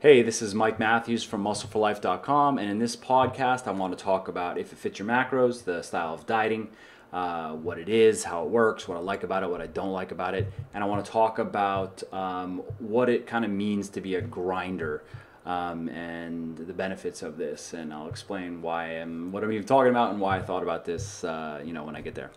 Hey, this is Mike Matthews from muscleforlife.com, and in this podcast, I want to talk about if it fits your macros, the style of dieting, what it is, how it works, what I like about it, what I don't like about it, and I want to talk about what it kind of means to be a grinder and the benefits of this, and I'll explain what I'm even talking about and why I thought about this, when I get there.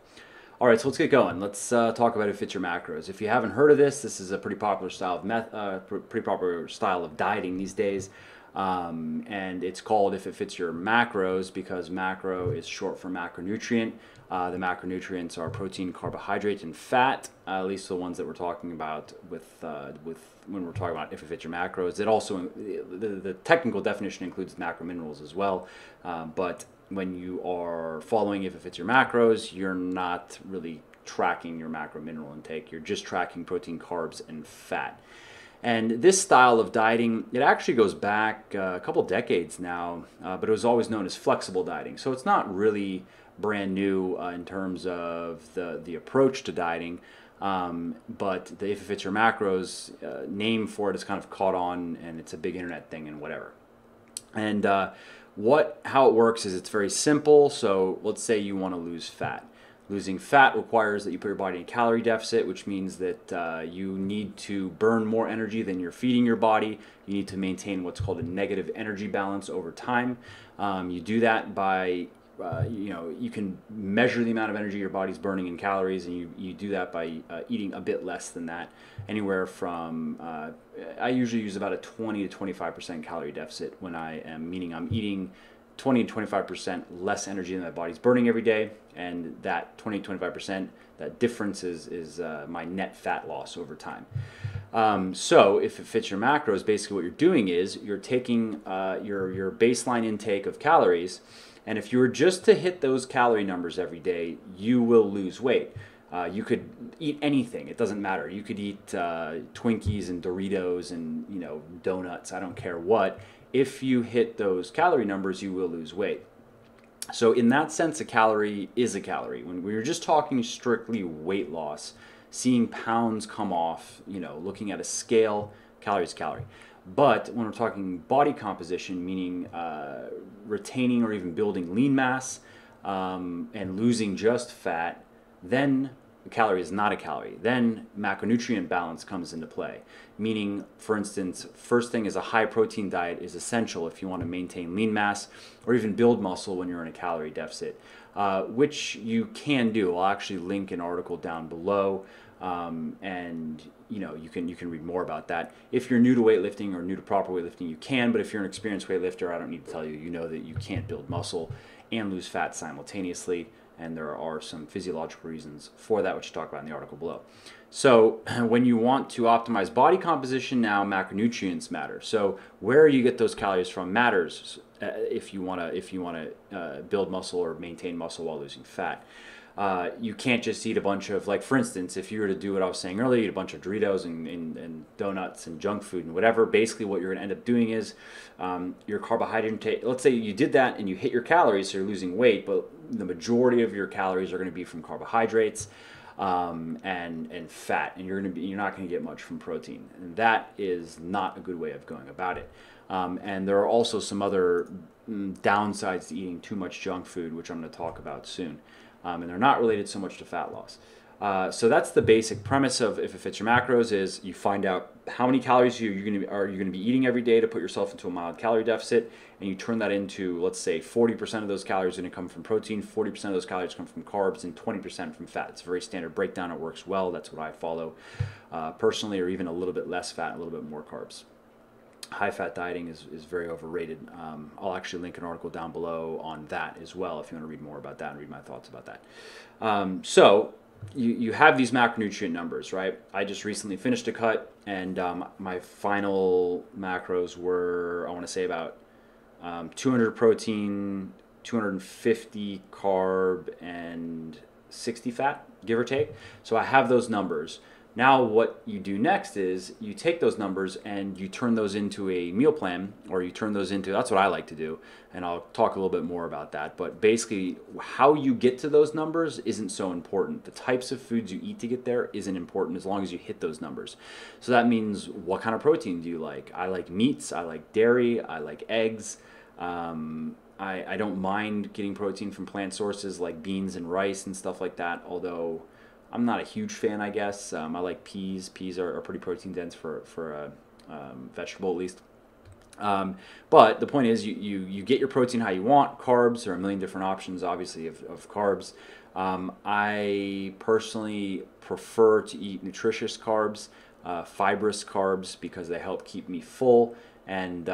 All right, so let's get going. Let's talk about if it fits your macros. If you haven't heard of this, this is a pretty popular style of pretty popular style of dieting these days, and it's called if it fits your macros because macro is short for macronutrient. The macronutrients are protein, carbohydrate, and fat. At least the ones that we're talking about with when we're talking about if it fits your macros. It also the technical definition includes macrominerals as well, but when you are following if it fits your macros, you're not really tracking your macro mineral intake. You're just tracking protein, carbs, and fat. And this style of dieting, it actually goes back a couple decades now, but it was always known as flexible dieting. So it's not really brand new in terms of the approach to dieting, but the if it fits your macros name for it is kind of caught on, and it's a big internet thing and whatever. And how it works is it's very simple. So let's say you want to lose fat. Losing fat requires that you put your body in a calorie deficit, which means that you need to burn more energy than you're feeding your body. You need to maintain what's called a negative energy balance over time. You do that by you can measure the amount of energy your body's burning in calories, and you do that by eating a bit less than that, anywhere from I usually use about a 20 to 25% calorie deficit when I'm eating 20 to 25% less energy than my body's burning every day, and that 20 to 25%, that difference is my net fat loss over time. So if it fits your macros, basically what you're doing is you're taking your baseline intake of calories, and if you were just to hit those calorie numbers every day, you will lose weight. You could eat anything; it doesn't matter. You could eat Twinkies and Doritos and donuts. I don't care what. If you hit those calorie numbers, you will lose weight. So in that sense, a calorie is a calorie. When we're just talking strictly weight loss, seeing pounds come off, looking at a scale, calorie is calorie. But when we're talking body composition, meaning retaining or even building lean mass and losing just fat, then a calorie is not a calorie. Then macronutrient balance comes into play. Meaning, for instance, first thing is a high protein diet is essential if you want to maintain lean mass or even build muscle when you're in a calorie deficit, which you can do. I'll actually link an article down below, and you can read more about that. If you're new to weightlifting or new to proper weightlifting, you can. But if you're an experienced weightlifter, I don't need to tell you. You know that you can't build muscle and lose fat simultaneously. And there are some physiological reasons for that, which you talk about in the article below. So when you want to optimize body composition, now macronutrients matter. So where you get those calories from matters if you want to build muscle or maintain muscle while losing fat. You can't just eat a bunch of, like, for instance, if you were to do what I was saying earlier, eat a bunch of Doritos and donuts and junk food and whatever, basically what you're going to end up doing is your carbohydrate intake. Let's say you did that and you hit your calories, so you're losing weight, but the majority of your calories are going to be from carbohydrates and fat, and you're not going to get much from protein, and that is not a good way of going about it. And there are also some other downsides to eating too much junk food, which I'm going to talk about soon. And they're not related so much to fat loss. So that's the basic premise of if it fits your macros is you find out how many calories you're going to be eating every day to put yourself into a mild calorie deficit, and you turn that into, let's say, 40% of those calories are going to come from protein, 40% of those calories come from carbs, and 20% from fat. It's a very standard breakdown. It works well. That's what I follow personally, or even a little bit less fat, a little bit more carbs. High-fat dieting is very overrated. I'll actually link an article down below on that as well if you want to read more about that and read my thoughts about that. So you have these macronutrient numbers, right? I just recently finished a cut, and my final macros were, I want to say, about 200 protein, 250 carb, and 60 fat, give or take. So I have those numbers. Now what you do next is you take those numbers and you turn those into a meal plan, or you turn those into, that's what I like to do, and I'll talk a little bit more about that. But basically, how you get to those numbers isn't so important. The types of foods you eat to get there isn't important as long as you hit those numbers. So that means, what kind of protein do you like? I like meats, I like dairy, I like eggs. I don't mind getting protein from plant sources like beans and rice and stuff like that, although I'm not a huge fan, I guess. I like peas. Peas are pretty protein dense for a vegetable, at least. But the point is, you get your protein how you want. Carbs, there are a million different options, obviously, of carbs. I personally prefer to eat nutritious carbs, fibrous carbs, because they help keep me full. And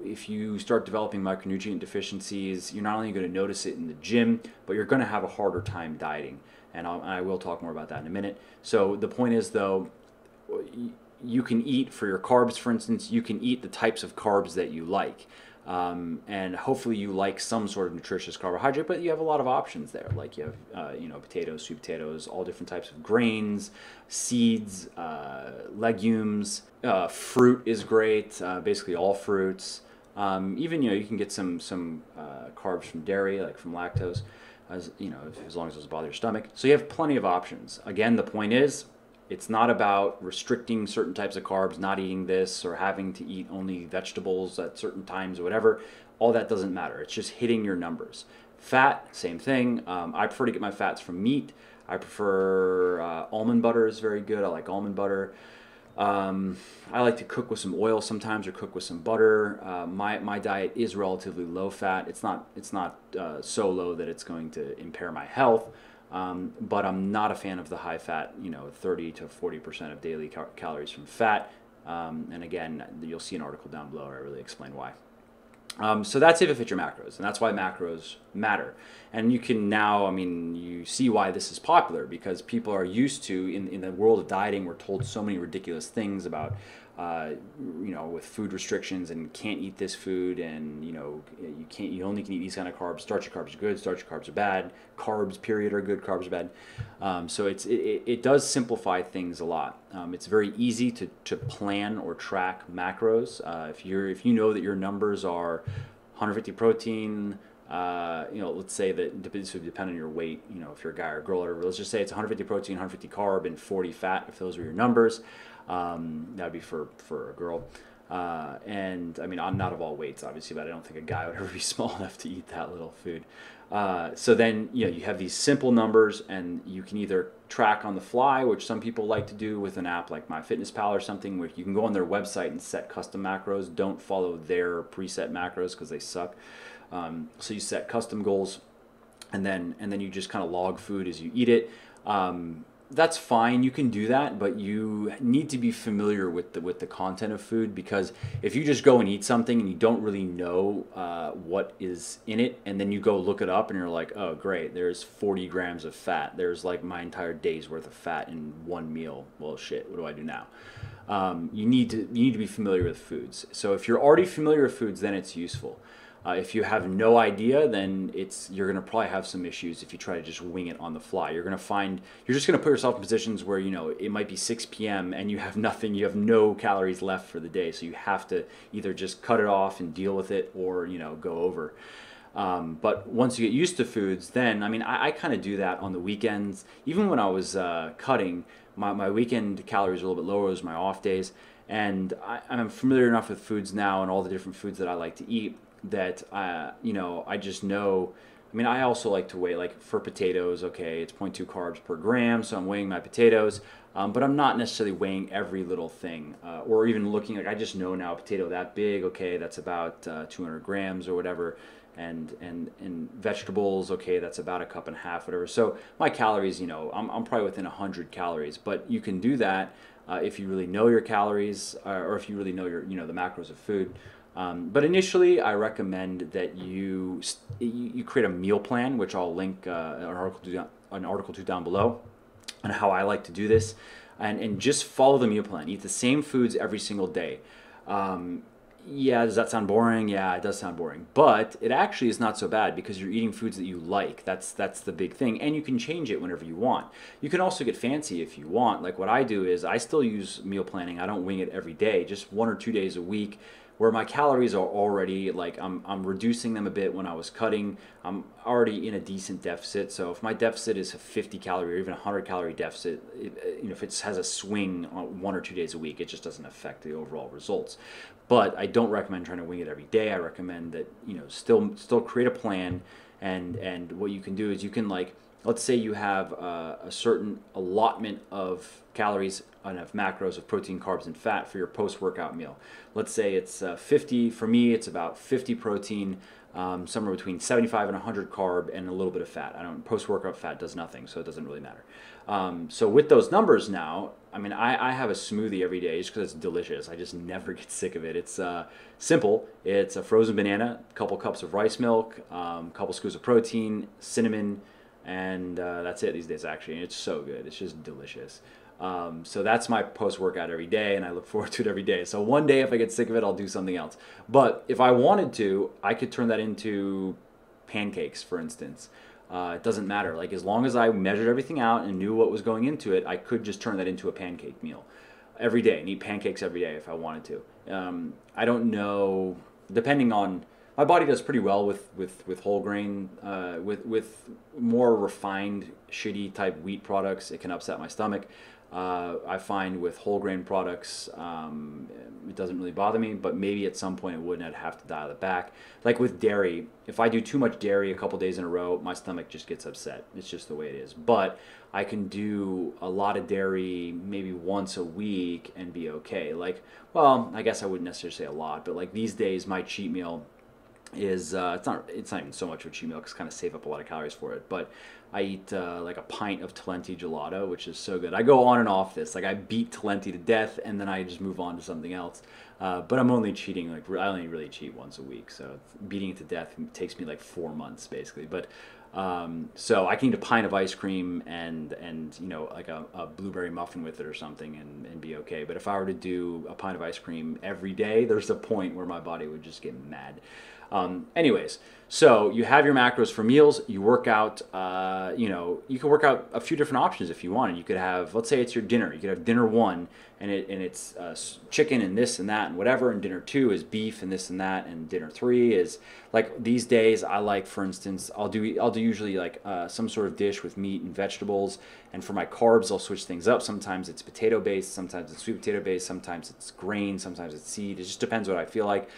if you start developing micronutrient deficiencies, you're not only going to notice it in the gym, but you're going to have a harder time dieting. And I will talk more about that in a minute. So the point is, though, you can eat, for your carbs, for instance, you can eat the types of carbs that you like. And hopefully you like some sort of nutritious carbohydrate, but you have a lot of options there. Like you have, potatoes, sweet potatoes, all different types of grains, seeds, legumes. Fruit is great, basically all fruits. Even, you can get some carbs from dairy, like from lactose. As long as it doesn't bother your stomach. So you have plenty of options. Again, the point is, it's not about restricting certain types of carbs, not eating this, or having to eat only vegetables at certain times or whatever. All that doesn't matter. It's just hitting your numbers. Fat, same thing. I prefer to get my fats from meat. I prefer almond butter is very good. I like almond butter. I like to cook with some oil sometimes, or cook with some butter. My diet is relatively low fat. It's not so low that it's going to impair my health, but I'm not a fan of the high fat. 30 to 40% of daily calories from fat. And again, you'll see an article down below where I really explain why. So that's if it fits your macros, and that's why macros matter. And you can now, you see why this is popular, because people are used to, in the world of dieting, we're told so many ridiculous things about, with food restrictions, and can't eat this food, and you only can eat these kind of carbs. Starchy carbs are good, starchy carbs are bad. Carbs, period, are good, carbs are bad. So it does simplify things a lot. It's very easy to plan or track macros. If you know that your numbers are 150 protein, let's say that this would depend on your weight, if you're a guy or a girl, or let's just say it's 150 protein, 150 carb, and 40 fat, if those were your numbers. That would be for a girl. And I'm not of all weights, obviously, but I don't think a guy would ever be small enough to eat that little food. So then, you have these simple numbers, and you can either track on the fly, which some people like to do with an app like MyFitnessPal or something, where you can go on their website and set custom macros. Don't follow their preset macros, because they suck. So you set custom goals, and then you just kind of log food as you eat it. That's fine, you can do that, but you need to be familiar with the content of food, because if you just go and eat something and you don't really know what is in it, and then you go look it up and you're like, oh great, there's 40 grams of fat, there's like my entire day's worth of fat in one meal. Well, shit, what do I do now? You need to be familiar with foods. So if you're already familiar with foods, then it's useful. If you have no idea, then you're going to probably have some issues if you try to just wing it on the fly. You're just going to put yourself in positions where, it might be 6 p.m. and you have nothing, you have no calories left for the day. So you have to either just cut it off and deal with it, or, go over. But once you get used to foods, then, I kind of do that on the weekends. Even when I was cutting, my weekend calories are a little bit lower. Those are my off days. And I'm familiar enough with foods now, and all the different foods that I like to eat, that I just know. I also like to weigh, like for potatoes, okay, it's 0.2 carbs per gram, so I'm weighing my potatoes, but I'm not necessarily weighing every little thing, or even looking, like I just know now a potato that big, okay, that's about 200 grams or whatever, and vegetables, okay, that's about a cup and a half, whatever. So my calories, I'm probably within 100 calories, but you can do that if you really know your calories, or if you really know your, the macros of food. But initially, I recommend that you create a meal plan, which I'll link an article to down below, on how I like to do this, and just follow the meal plan. Eat the same foods every single day. Yeah, does that sound boring? Yeah, it does sound boring. But it actually is not so bad because you're eating foods that you like. That's the big thing. And you can change it whenever you want. You can also get fancy if you want. Like what I do is I still use meal planning. I don't wing it every day, just 1 or 2 days a week where my calories are already like I'm reducing them a bit when I was cutting. I'm already in a decent deficit. So if my deficit is a 50 calorie or even a 100 calorie deficit, if it has a swing on 1 or 2 days a week, it just doesn't affect the overall results. But I don't recommend trying to wing it every day. I recommend that still create a plan, and what you can do is you can, like, let's say you have a certain allotment of calories and of macros of protein, carbs, and fat for your post-workout meal. Let's say it's 50. For me, it's about 50 protein, somewhere between 75 and 100 carb, and a little bit of fat. I don't Post-workout fat does nothing, so it doesn't really matter. So with those numbers now, I mean, I have a smoothie every day just because it's delicious. I just never get sick of it. It's simple. It's a frozen banana, a couple cups of rice milk, a couple scoops of protein, cinnamon, and that's it these days, actually. And it's so good. It's just delicious. So that's my post-workout every day, and I look forward to it every day. So one day, if I get sick of it, I'll do something else. But if I wanted to, I could turn that into pancakes, for instance. It doesn't matter. Like, as long as I measured everything out and knew what was going into it, I could just turn that into a pancake meal every day and eat pancakes every day if I wanted to. I don't know, depending on, my body does pretty well with whole grain. With more refined, shitty type wheat products, it can upset my stomach. I find with whole grain products, it doesn't really bother me, but maybe at some point it would, and I'd have to dial it back. Like with dairy, if I do too much dairy a couple days in a row, my stomach just gets upset. It's just the way it is. But I can do a lot of dairy maybe once a week and be okay. Like, well, I guess I wouldn't necessarily say a lot, but like these days, my cheat meal is it's not even so much of a cheat meal because I kind of save up a lot of calories for it, but I eat like a pint of Talenti gelato, which is so good. I go on and off this, like I beat Talenti to death and then I just move on to something else. But I'm only cheating, like I only really cheat once a week, so beating it to death takes me like 4 months basically. But so I can eat a pint of ice cream and like a blueberry muffin with it or something and be okay. But if I were to do a pint of ice cream every day, there's a point where my body would just get mad. Anyways, so you have your macros for meals. You work out, you can work out a few different options if you want. You could have, let's say it's your dinner. You could have dinner one, and it's chicken and this and that and whatever. And dinner two is beef and this and that. And dinner three is, like, these days I like, for instance, I'll do usually like some sort of dish with meat and vegetables. And for my carbs, I'll switch things up. Sometimes it's potato based, sometimes it's sweet potato based, sometimes it's grain, sometimes it's seed. It just depends what I feel like.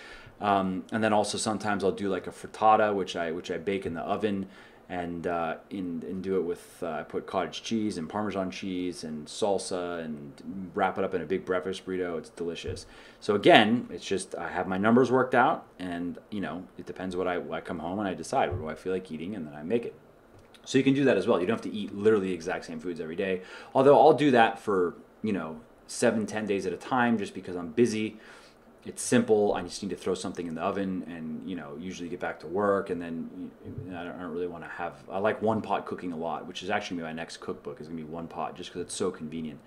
And then also sometimes I'll do like a frittata, which I bake in the oven, and do it with I put cottage cheese and Parmesan cheese and salsa and wrap it up in a big breakfast burrito. It's delicious. So again, it's just I have my numbers worked out, and it depends what I come home and I decide what do I feel like eating, and then I make it. So you can do that as well. You don't have to eat literally the exact same foods every day. Although I'll do that for 7-10 days at a time, just because I'm busy. It's simple. I just need to throw something in the oven and, usually get back to work. And then I don't really want to have, I like one pot cooking a lot, which is actually my next cookbook is going to be one pot just because it's so convenient.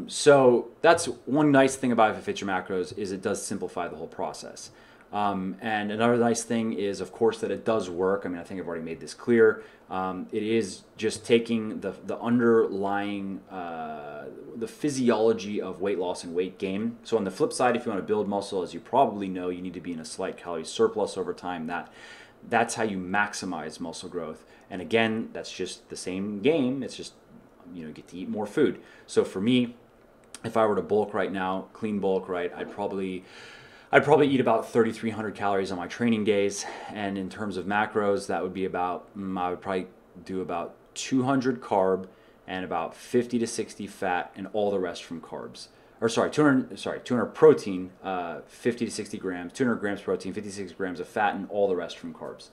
So that's one nice thing about If It Fits Your Macros is it does simplify the whole process. And another nice thing is, of course, that it does work. I mean, I think I've already made this clear. It is just taking the underlying, the physiology of weight loss and weight gain. So on the flip side, if you want to build muscle, as you probably know, you need to be in a slight calorie surplus over time. That's how you maximize muscle growth. And again, that's just the same game. It's just, you get to eat more food. So for me, if I were to bulk right now, clean bulk, right, I'd probably eat about 3,300 calories on my training days, and in terms of macros, that would be about, I would probably do about 200 carb and about 50 to 60 fat, and all the rest from carbs. 200 protein, 50 to 60 grams, 200 grams protein, 56 grams of fat, and all the rest from carbs.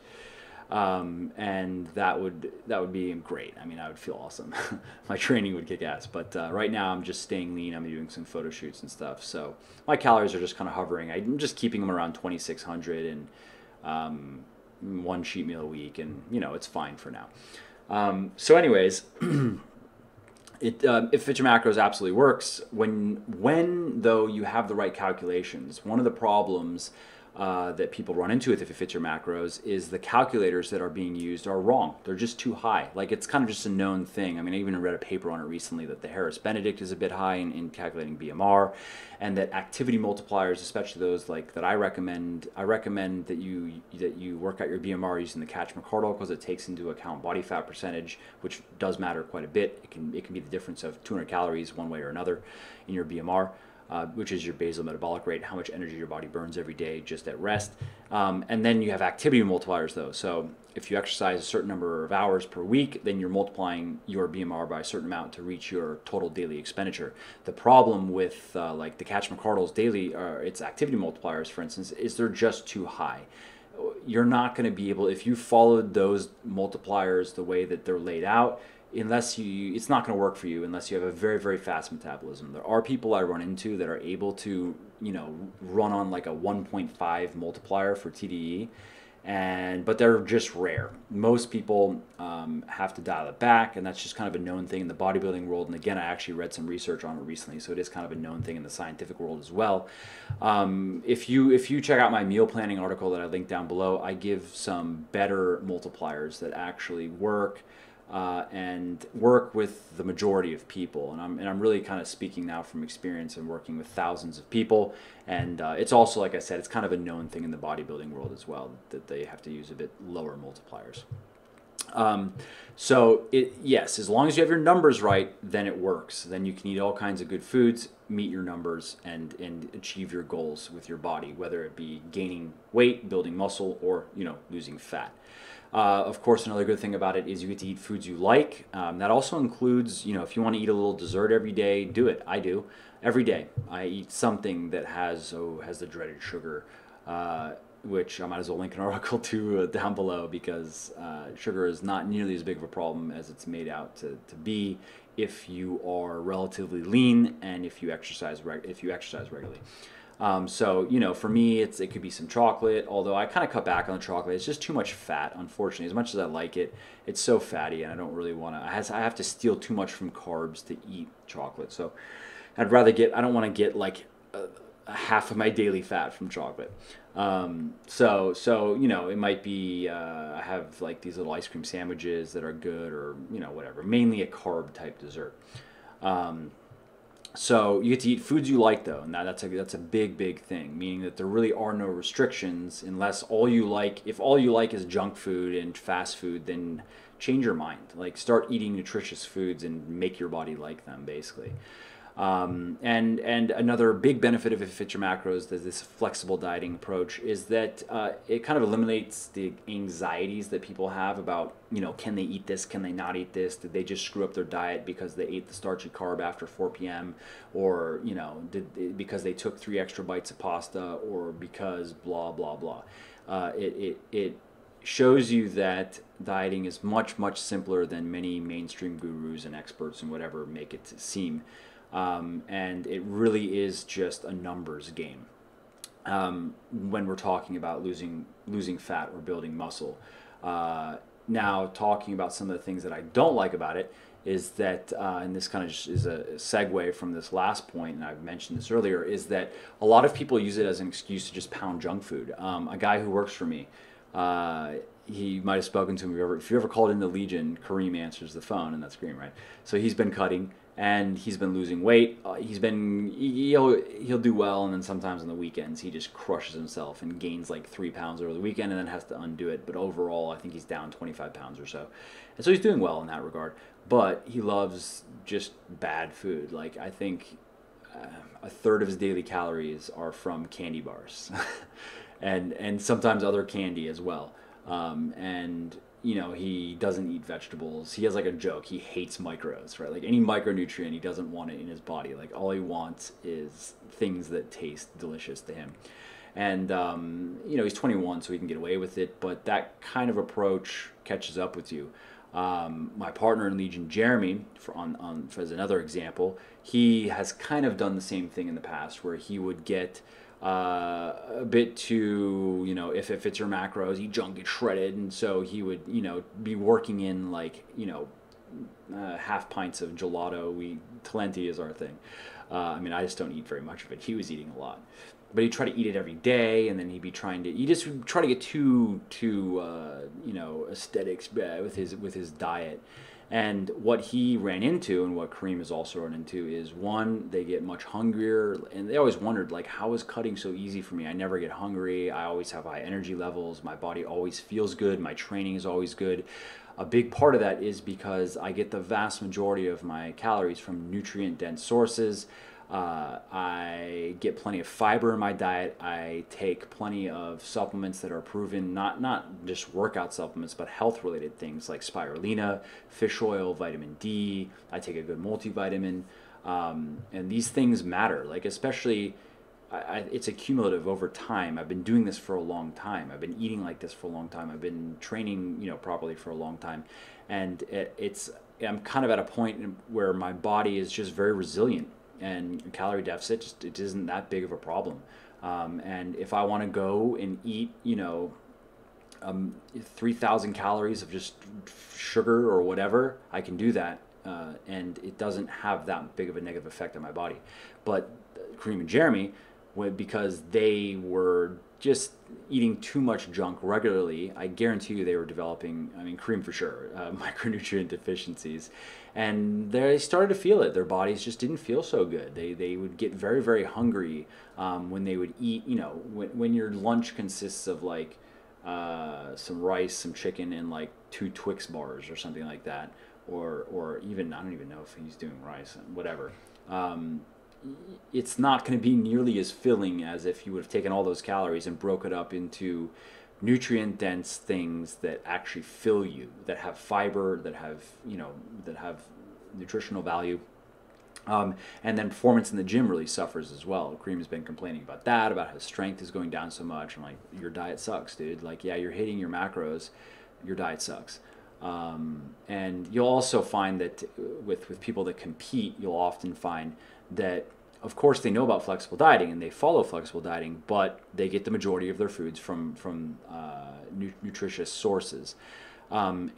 And that would be great. I mean, I would feel awesome. My training would kick ass. But right now, I'm just staying lean. I'm doing some photo shoots and stuff. So my calories are just kind of hovering. I'm just keeping them around 2,600 and one cheat meal a week, and it's fine for now. So anyways, If Fit Your Macros absolutely works when though you have the right calculations. One of the problems that people run into with If It Fits Your Macros is the calculators that are being used are wrong. They're just too high. Like, it's kind of just a known thing. I mean, I even read a paper on it recently that the Harris-Benedict is a bit high in calculating BMR, and that activity multipliers, especially those like that I recommend that you work out your BMR using the Catch-McCardle, because it takes into account body fat percentage, which does matter quite a bit. It can be the difference of 200 calories one way or another in your BMR. Which is your basal metabolic rate, how much energy your body burns every day just at rest. And then you have activity multipliers, though. So if you exercise a certain number of hours per week, then you're multiplying your BMR by a certain amount to reach your total daily expenditure. The problem with like the Catch-McCardle's daily, its activity multipliers, for instance, is they're just too high. You're not going to be able, if you followed those multipliers the way that they're laid out, it's not going to work for you unless you have a very, very fast metabolism. There are people I run into that are able to, run on like a 1.5 multiplier for TDE, but they're just rare. Most people have to dial it back, and that's just kind of a known thing in the bodybuilding world. And again, I actually read some research on it recently, so it is kind of a known thing in the scientific world as well. If you check out my meal planning article that I linked down below, I give some better multipliers that actually work. And work with the majority of people, and I'm really kind of speaking now from experience and working with thousands of people. And it's also, like I said, it's kind of a known thing in the bodybuilding world as well that they have to use a bit lower multipliers. Yes, as long as you have your numbers right, then it works. Then you can eat all kinds of good foods, meet your numbers, and achieve your goals with your body, whether it be gaining weight, building muscle, or losing fat. Of course, another good thing about it is you get to eat foods you like. That also includes, if you want to eat a little dessert every day, do it. I do. Every day I eat something that has the dreaded sugar, which I might as well link an article to down below, because sugar is not nearly as big of a problem as it's made out to be if you are relatively lean and if you exercise regularly. For me, it could be some chocolate, although I kind of cut back on the chocolate. It's just too much fat, unfortunately. As much as I like it, it's so fatty, and I don't really want to. I have to steal too much from carbs to eat chocolate. So I don't want to get like a half of my daily fat from chocolate. It might be I have like these little ice cream sandwiches that are good, or whatever. Mainly a carb type dessert. So you get to eat foods you like, though, and that's a big thing, meaning that there really are no restrictions unless if all you like is junk food and fast food, then change your mind. Like, start eating nutritious foods and make your body like them, basically. And another big benefit of If It Fits Your Macros, this flexible dieting approach, is that it kind of eliminates the anxieties that people have about, can they eat this, can they not eat this, did they just screw up their diet because they ate the starchy carb after 4 p.m., or because they took 3 extra bites of pasta, or because blah blah blah. It shows you that dieting is much simpler than many mainstream gurus and experts and whatever make it seem. And it really is just a numbers game when we're talking about losing fat or building muscle. Now, talking about some of the things that I don't like about it is that, and this kind of just is a segue from this last point, and I've mentioned this earlier, is that a lot of people use it as an excuse to just pound junk food. A guy who works for me, he might have spoken to me. If you ever called into Legion, Kareem answers the phone, and that's Kareem, right? So he's been cutting, and he's been losing weight. He'll do well, and then sometimes on the weekends he just crushes himself and gains like 3 pounds over the weekend, and then has to undo it. But overall, I think he's down 25 pounds or so, and so he's doing well in that regard. But he loves just bad food. Like, I think a third of his daily calories are from candy bars, and sometimes other candy as well. He doesn't eat vegetables. He has like a joke. He hates micros, right? Like, any micronutrient, he doesn't want it in his body. Like, all he wants is things that taste delicious to him. And, he's 21, so he can get away with it. But that kind of approach catches up with you. My partner in Legion, Jeremy, as another example, he has kind of done the same thing in the past, where he would get a bit too, if it fits your macros, eat junk, get shredded, and so he would, be working in like, half pints of gelato. Talenti is our thing. I mean, I just don't eat very much of it. He was eating a lot, but he'd try to eat it every day, and then he'd be trying to. He just try to get too aesthetics with his diet. And what he ran into, and what Kareem has also run into, is one, they get much hungrier, and they always wondered, like, how is cutting so easy for me? I never get hungry. I always have high energy levels. My body always feels good. My training is always good. A big part of that is because I get the vast majority of my calories from nutrient-dense sources. I get plenty of fiber in my diet. I take plenty of supplements that are proven, not just workout supplements, but health-related things like spirulina, fish oil, vitamin D. I take a good multivitamin. And these things matter, like especially, it's accumulative over time. I've been doing this for a long time. I've been eating like this for a long time. I've been training, properly for a long time. And I'm kind of at a point where my body is just very resilient. And calorie deficit it isn't that big of a problem. And if I want to go and eat, 3,000 calories of just sugar or whatever, I can do that, and it doesn't have that big of a negative effect on my body. But Kareem and Jeremy, because they were just eating too much junk regularly, I guarantee you they were developing, Kareem for sure, micronutrient deficiencies. And they started to feel it. Their bodies just didn't feel so good. They would get very, very hungry when they would eat, when your lunch consists of like some rice, some chicken, and like 2 Twix bars or something like that. Or even, I don't even know if he's doing rice, whatever. It's not going to be nearly as filling as if you would have taken all those calories and broke it up into nutrient-dense things that actually fill you, that have fiber, that have nutritional value. And then performance in the gym really suffers as well. Kareem has been complaining about that, about how his strength is going down so much. I'm like, your diet sucks, dude. Like, yeah, you're hitting your macros, your diet sucks. And you'll also find that with people that compete, you'll often find that, of course, they know about flexible dieting and they follow flexible dieting, but they get the majority of their foods from nutritious sources, or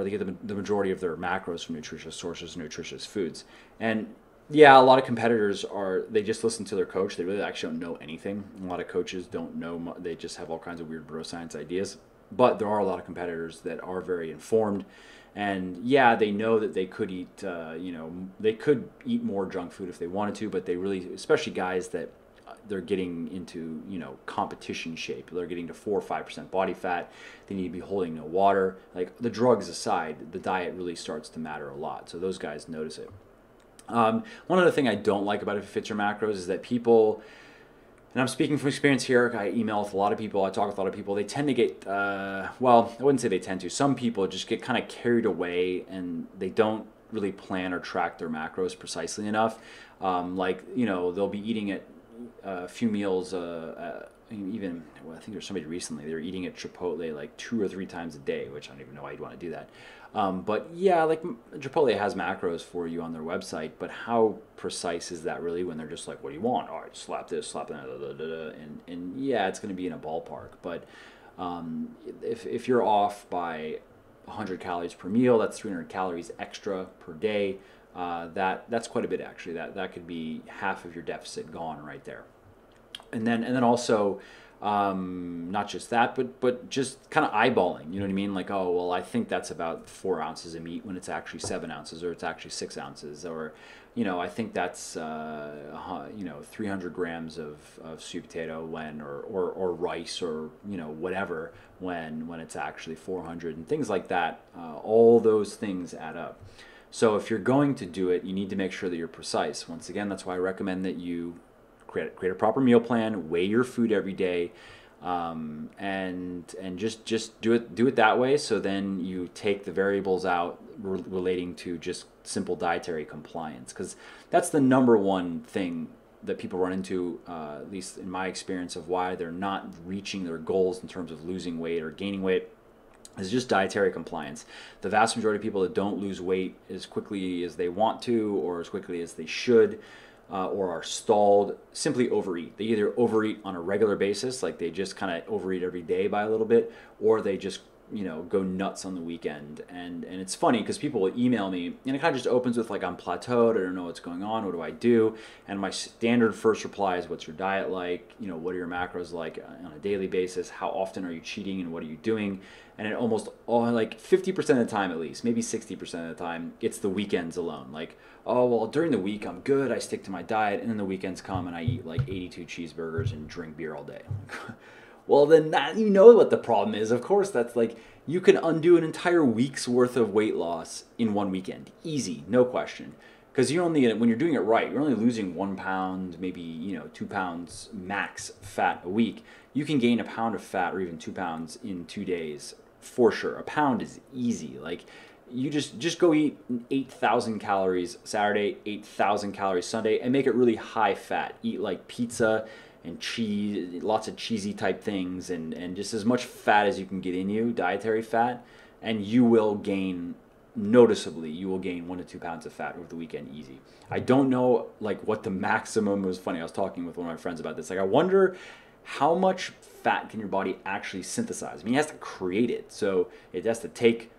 they get the majority of their macros from nutritious sources, nutritious foods. And yeah, a lot of competitors they just listen to their coach. They really actually don't know anything. A lot of coaches don't know. They just have all kinds of weird bro science ideas. But there are a lot of competitors that are very informed. And yeah, they know that they could eat, they could eat more junk food if they wanted to, but they really, especially guys that they're getting into, competition shape. They're getting to 4 or 5% body fat. They need to be holding no water. Like, the drugs aside, the diet really starts to matter a lot. So those guys notice it. One other thing I don't like about If It Fits Your Macros is that people, and I'm speaking from experience here, I email with a lot of people, I talk with a lot of people, they tend to get, well, I wouldn't say they tend to, some people just get kind of carried away and they don't really plan or track their macros precisely enough. They'll be eating at a few meals, I think there's somebody recently, they were eating at Chipotle like 2 or 3 times a day, which I don't even know why you'd want to do that. But yeah, like Chipotle has macros for you on their website, but how precise is that really when they're just like, what do you want? All right, slap this, slap that, and yeah, it's going to be in a ballpark. But if you're off by 100 calories per meal, that's 300 calories extra per day. That's quite a bit actually. That could be half of your deficit gone right there. And then also, not just that, but just kind of eyeballing, you know what I mean? Like, oh, well, I think that's about 4 ounces of meat when it's actually 7 ounces, or it's actually 6 ounces, or, I think that's, 300 grams of sweet potato or rice, or, whatever, when it's actually 400, and things like that. All those things add up. So if you're going to do it, you need to make sure that you're precise. Once again, that's why I recommend that you create a proper meal plan, weigh your food every day, and just do it that way. So then you take the variables out relating to just simple dietary compliance, because that's the number one thing that people run into, at least in my experience, of why they're not reaching their goals in terms of losing weight or gaining weight, is just dietary compliance. The vast majority of people that don't lose weight as quickly as they want to or as quickly as they should, or are stalled, simply overeat. They either overeat on a regular basis, like they just kind of overeat every day by a little bit, or they just go nuts on the weekend. And it's funny because people will email me and it kind of just opens with like, I'm plateaued, I don't know what's going on, what do I do? And my standard first reply is, what's your diet like? What are your macros like on a daily basis? How often are you cheating and what are you doing? And it almost all, like 50% of the time at least, maybe 60% of the time, it's the weekends alone. Like, oh, well, during the week I'm good, I stick to my diet, and then the weekends come and I eat like 82 cheeseburgers and drink beer all day. Well, then you know what the problem is. Of course, that's like, you can undo an entire week's worth of weight loss in one weekend. Easy, no question. Because when you're doing it right, you're only losing 1 pound, maybe 2 pounds max fat a week. You can gain a pound of fat or even 2 pounds in 2 days for sure. A pound is easy. Like, you just go eat 8,000 calories Saturday, 8,000 calories Sunday, and make it really high fat. Eat like pizza and cheese, lots of cheesy type things, and just as much fat as you can get in you, dietary fat, and you will gain noticeably. You will gain 1 to 2 pounds of fat over the weekend, easy. I don't know like what the maximum was. Funny, I was talking with one of my friends about this. Like, I wonder how much fat can your body actually synthesize? I mean, it has to create it, so it has to take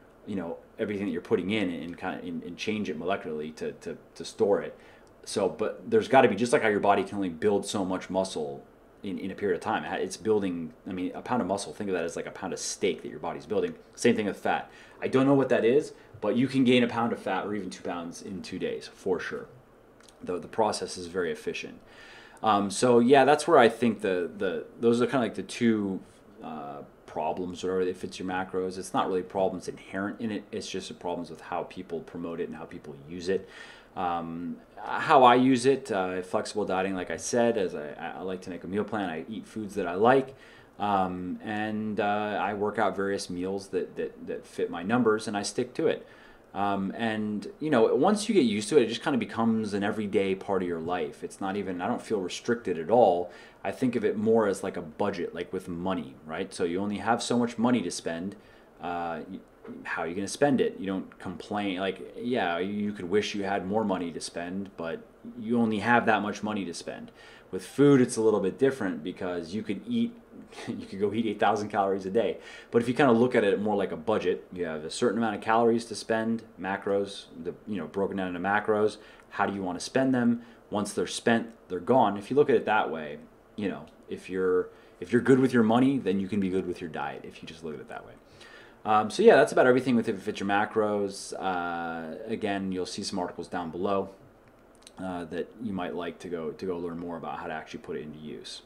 everything that you're putting in and kind of and change it molecularly to store it. So, but there's got to be, just like how your body can only build so much muscle in a period of time. It's building, I mean, a pound of muscle, think of that as like a pound of steak that your body's building. Same thing with fat. I don't know what that is, but you can gain a pound of fat or even 2 pounds in 2 days for sure. The process is very efficient. So yeah, that's where I think those are kind of like the two problems, or if it's your macros. It's not really problems inherent in it, it's just the problems with how people promote it and how people use it. How I use it, flexible dieting, like I said, as I like to make a meal plan. I eat foods that I like, and I work out various meals that fit my numbers, and I stick to it. And once you get used to it, it just kind of becomes an everyday part of your life. It's not even, I don't feel restricted at all. I think of it more as like a budget, like with money, right? So you only have so much money to spend. How are you going to spend it? You don't complain. Like, yeah, you could wish you had more money to spend, but you only have that much money to spend. With food, it's a little bit different because you could go eat 8,000 calories a day. But if you kind of look at it more like a budget, you have a certain amount of calories to spend, macros, broken down into macros. How do you want to spend them? Once they're spent, they're gone. If you look at it that way, if you're good with your money, then you can be good with your diet if you just look at it that way. So yeah, that's about everything with If It Fits Your Macros. Again, you'll see some articles down below that you might like to go learn more about how to actually put it into use.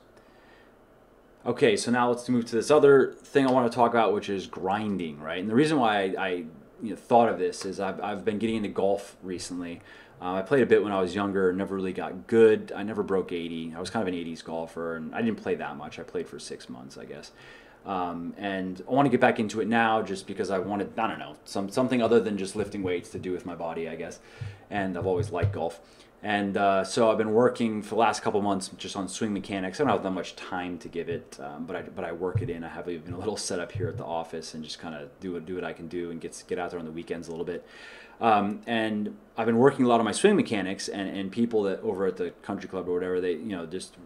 Okay, so now let's move to this other thing I want to talk about, which is grinding, right? And the reason why I thought of this is I've been getting into golf recently. I played a bit when I was younger, never really got good. I never broke 80. I was kind of an 80s golfer, and I didn't play that much. I played for 6 months, I guess. And I want to get back into it now just because I wanted, I don't know, something other than just lifting weights to do with my body, I guess. And I've always liked golf. And so I've been working for the last couple months just on swing mechanics. I don't have that much time to give it, but I work it in. I have even a little setup here at the office and just kind of do what I can do and get out there on the weekends a little bit. And I've been working a lot on my swing mechanics, and people that over at the country club or whatever, they just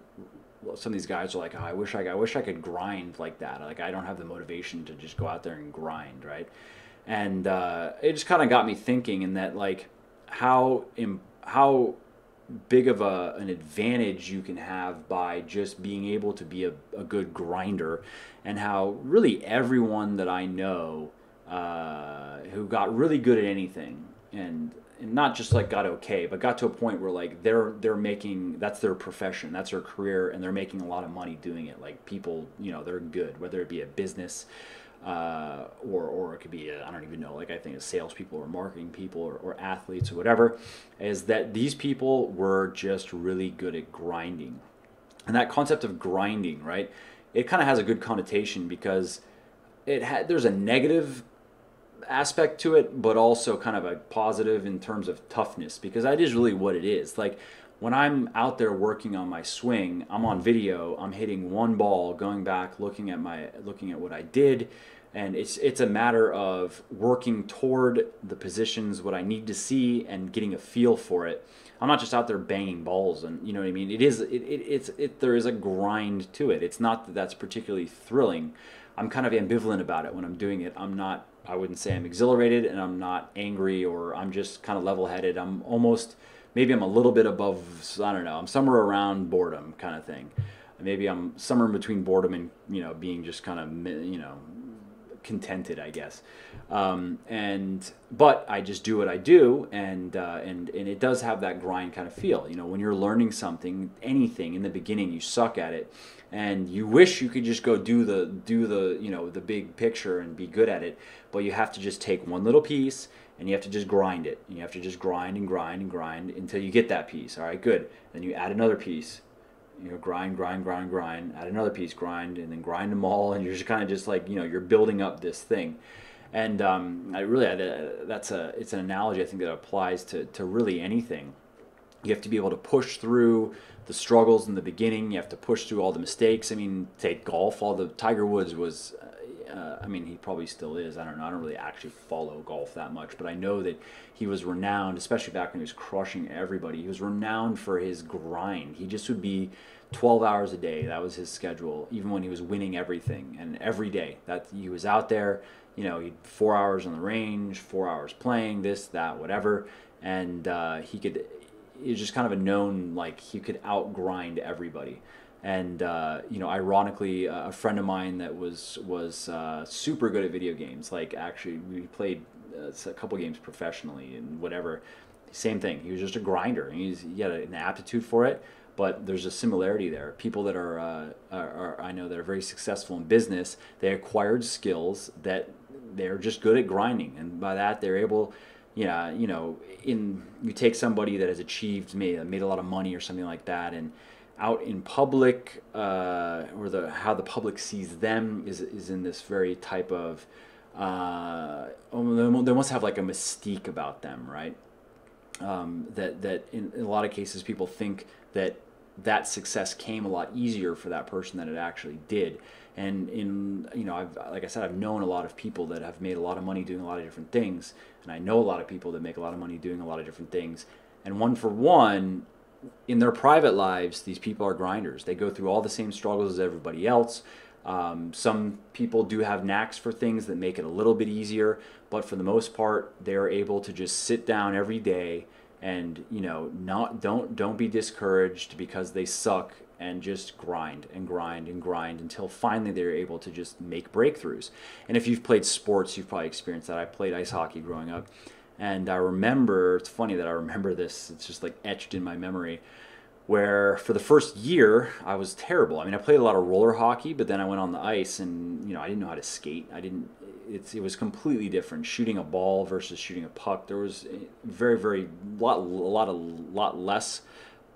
some of these guys are like, oh, I wish I could grind like that. Like, I don't have the motivation to just go out there and grind, right? And it just kind of got me thinking in that, like, how big of an advantage you can have by just being able to be a good grinder, and how really everyone that I know who got really good at anything, and not just like got okay, but got to a point where like they're making, that's their profession, that's their career, and they're making a lot of money doing it. Like, people, they're good, whether it be a business or it could be I don't even know, like, I think it's salespeople or marketing people or athletes or whatever, is that these people were just really good at grinding. And that concept of grinding, right, it kind of has a good connotation because there's a negative aspect to it, but also kind of a positive in terms of toughness, because that is really what it is. Like, when I'm out there working on my swing, I'm on video, I'm hitting one ball, going back, looking at what I did, and it's a matter of working toward the positions, what I need to see, and getting a feel for it. I'm not just out there banging balls, and you know what I mean. There is a grind to it. It's not that that's particularly thrilling. I'm kind of ambivalent about it when I'm doing it. I wouldn't say I'm exhilarated, and I'm not angry, or I'm just kind of level-headed. Maybe I'm a little bit above, I don't know, I'm somewhere around boredom kind of thing. Maybe I'm somewhere in between boredom and, being just kind of, contented, I guess. But I just do what I do, and it does have that grind kind of feel. When you're learning something, anything in the beginning, you suck at it, and you wish you could just go do the the big picture and be good at it, but you have to just take one little piece and you have to just grind it. You have to just grind and grind and grind until you get that piece. All right, good. Then you add another piece. Grind, add another piece, grind, and then grind them all, and you're just kind of just like, you're building up this thing. And it's an analogy I think that applies to really anything. You have to be able to push through the struggles in the beginning. You have to push through all the mistakes. I mean, take golf. Tiger Woods was, he probably still is. I don't know. I don't really actually follow golf that much, but I know that he was renowned, especially back when he was crushing everybody. He was renowned for his grind. He just would be 12 hours a day. That was his schedule, even when he was winning everything. And every day that he was out there, he'd 4 hours on the range, 4 hours playing, this, that, whatever. And he was just kind of a known, like, he could outgrind everybody. And ironically, a friend of mine that was super good at video games, like, actually we played a couple games professionally and whatever. Same thing. He was just a grinder. He had an aptitude for it, but there's a similarity there. People that are I know that are very successful in business, they acquired skills that they're just good at grinding, and by that they're able. You take somebody that has achieved, made a lot of money or something like that, and out in public, or how the public sees them is in this very type of, they must have like a mystique about them, right? That in a lot of cases people think that success came a lot easier for that person than it actually did. And like I said, I've known a lot of people that have made a lot of money doing a lot of different things, and I know a lot of people that make a lot of money doing a lot of different things. And one for one, in their private lives, these people are grinders. They go through all the same struggles as everybody else. Some people do have knacks for things that make it a little bit easier, but for the most part, they're able to just sit down every day and don't be discouraged because they suck, and just grind and grind and grind until finally they're able to just make breakthroughs. And if you've played sports, you've probably experienced that. I played ice hockey growing up, and I remember, it's funny that I remember this, it's just like etched in my memory, where for the first year I was terrible. I mean, I played a lot of roller hockey, but then I went on the ice and I didn't know how to skate. It was completely different. Shooting a ball versus shooting a puck, there was a lot less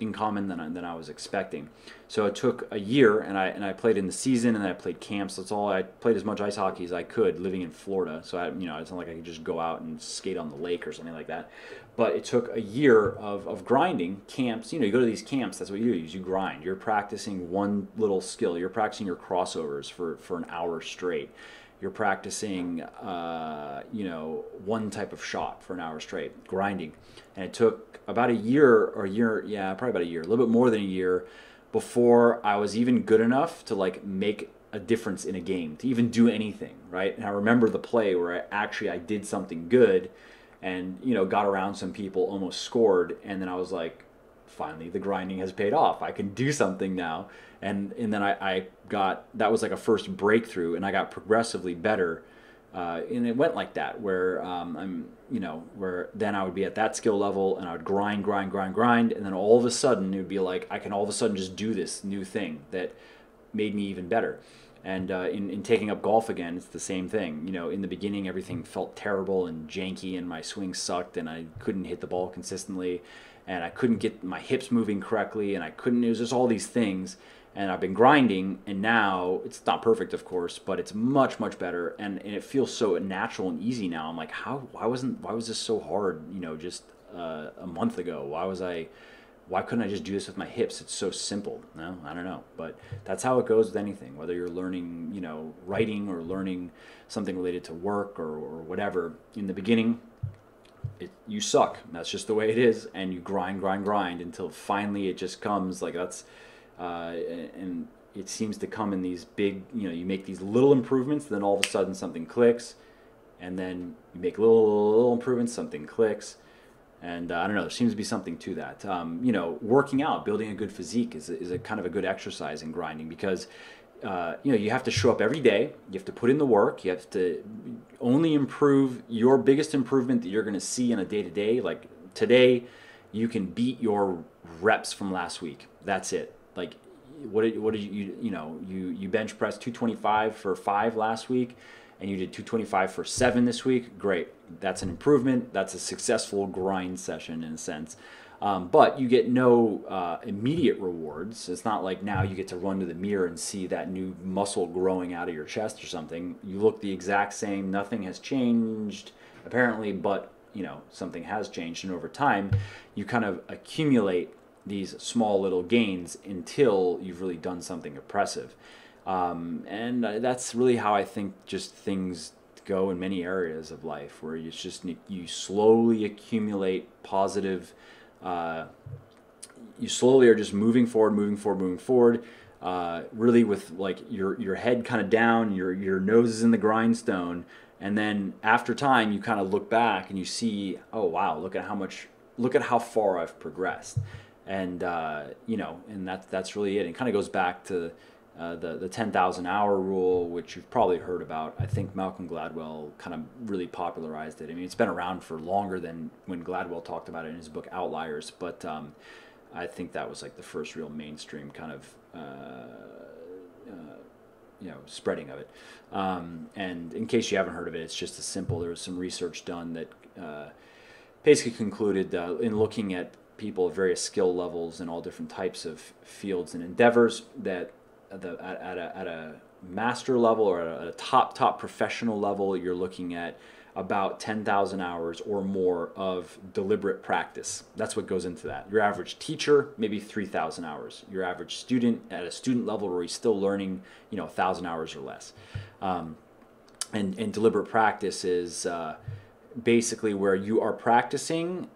in common than I was expecting. So it took a year, and I played in the season, and then I played camps. That's all. I played as much ice hockey as I could, living in Florida. So it's not like I could just go out and skate on the lake or something like that. But it took a year of grinding camps. You go to these camps. That's what you do. You grind. You're practicing one little skill. You're practicing your crossovers for an hour straight. You're practicing, one type of shot for an hour straight, grinding. And it took about probably about a year, a little bit more than a year, before I was even good enough to like make a difference in a game, to even do anything, right? And I remember the play where I did something good, and got around some people, almost scored, and then I was like, finally the grinding has paid off. I can do something now. And then I got, that was like a first breakthrough, and I got progressively better. And it went like that, where where then I would be at that skill level, and I would grind, and then all of a sudden it would be like I can all of a sudden just do this new thing that made me even better. And in taking up golf again, it's the same thing. In the beginning, everything felt terrible and janky, and my swing sucked, and I couldn't hit the ball consistently, and I couldn't get my hips moving correctly, and it was just all these things. And I've been grinding, and now it's not perfect, of course, but it's much, much better, and it feels so natural and easy now. I'm like, why was this so hard, just a month ago? Why couldn't I just do this with my hips? It's so simple. No, I don't know, but that's how it goes with anything, whether you're learning, writing, or learning something related to work or whatever. In the beginning, you suck. That's just the way it is, and you grind until finally it just comes. Like, that's and it seems to come in these big, you make these little improvements, then all of a sudden something clicks, and then you make little improvements, something clicks. And I don't know, there seems to be something to that. Working out, building a good physique is a kind of a good exercise in grinding, because you have to show up every day. You have to put in the work. You have to only improve your biggest improvement that you're going to see in a day-to-day. Like today, you can beat your reps from last week. That's it. Like what did you bench press 225 for 5 last week, and you did 225 for 7 this week. Great. That's an improvement. That's a successful grind session in a sense. But you get no immediate rewards. It's not like now you get to run to the mirror and see that new muscle growing out of your chest or something. You look the exact same. Nothing has changed apparently, but something has changed. And over time, you kind of accumulate these small little gains until you've really done something impressive. And that's really how I think just things go in many areas of life, where you slowly accumulate positive. You slowly are just moving forward. Really with like your head kind of down, your nose is in the grindstone, and then after time you kind of look back and you see, oh wow, look at how far I've progressed, and and that's really it. It kind of goes back to the 10,000 hour rule, which you've probably heard about. I think Malcolm Gladwell kind of really popularized it. I mean, it's been around for longer than when Gladwell talked about it in his book Outliers, but I think that was like the first real mainstream kind of spreading of it. And in case you haven't heard of it, it's just as simple. There was some research done that basically concluded in looking at people of various skill levels in all different types of fields and endeavors, that at a master level or at a top professional level, you're looking at about 10,000 hours or more of deliberate practice. That's what goes into that. Your average teacher, maybe 3,000 hours. Your average student at a student level where he's still learning, 1,000 hours or less. And deliberate practice is basically where you are practicing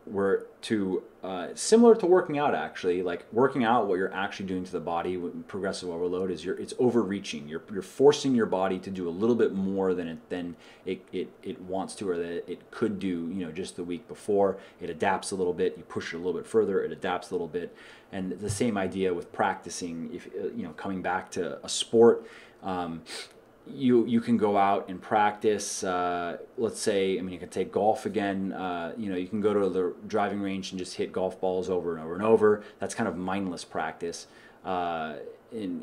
similar to working out, actually. Like working out, what you're actually doing to the body with progressive overload is it's overreaching. You're forcing your body to do a little bit more than it wants to, or that it could do just the week before. It adapts a little bit, you push it a little bit further, it adapts a little bit. And the same idea with practicing. If coming back to a sport, you can go out and practice, let's say, you can take golf again. You can go to the driving range and just hit golf balls over and over and over. That's kind of mindless practice, and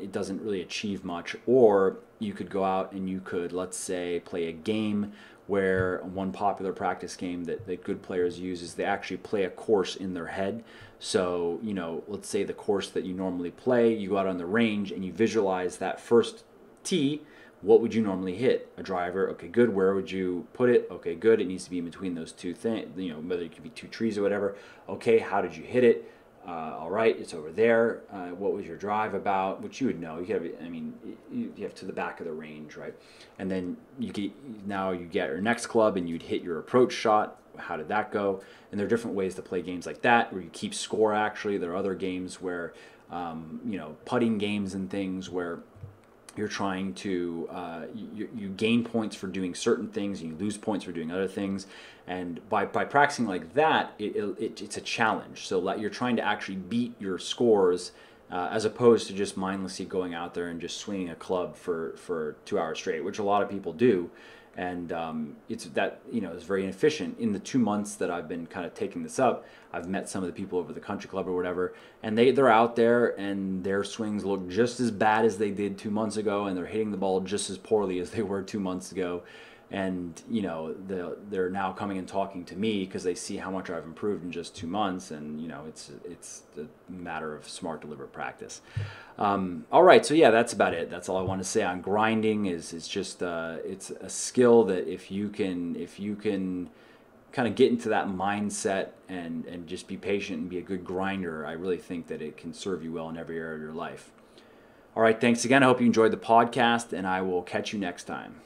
it doesn't really achieve much. Or you could go out and you could, let's say, play a game, where one popular practice game that good players use is they actually play a course in their head. So, let's say the course that you normally play, you go out on the range and you visualize that first tee. What would you normally hit? A driver. Okay, good. Where would you put it? Okay, good. It needs to be in between those two things, whether it could be two trees or whatever. Okay, how did you hit it? All right, it's over there. What was your drive about? Which you would know. You have to the back of the range, right? And then you get your next club and you'd hit your approach shot. How did that go? And there are different ways to play games like that, where you keep score. Actually, there are other games where, putting games and things where you're trying to you gain points for doing certain things and you lose points for doing other things, and by practicing like that, it's a challenge. So you're trying to actually beat your scores, as opposed to just mindlessly going out there and just swinging a club for 2 hours straight, which a lot of people do. And it's very inefficient. In the 2 months that I've been kind of taking this up, I've met some of the people over the country club or whatever, and they're out there and their swings look just as bad as they did 2 months ago, and they're hitting the ball just as poorly as they were 2 months ago. And they're now coming and talking to me because they see how much I've improved in just 2 months, and it's a matter of smart, deliberate practice. All right, so yeah, that's about it. That's all I want to say on grinding. It's just it's a skill that if you can kind of get into that mindset and just be patient and be a good grinder, I really think that it can serve you well in every area of your life. All right, thanks again. I hope you enjoyed the podcast, and I will catch you next time.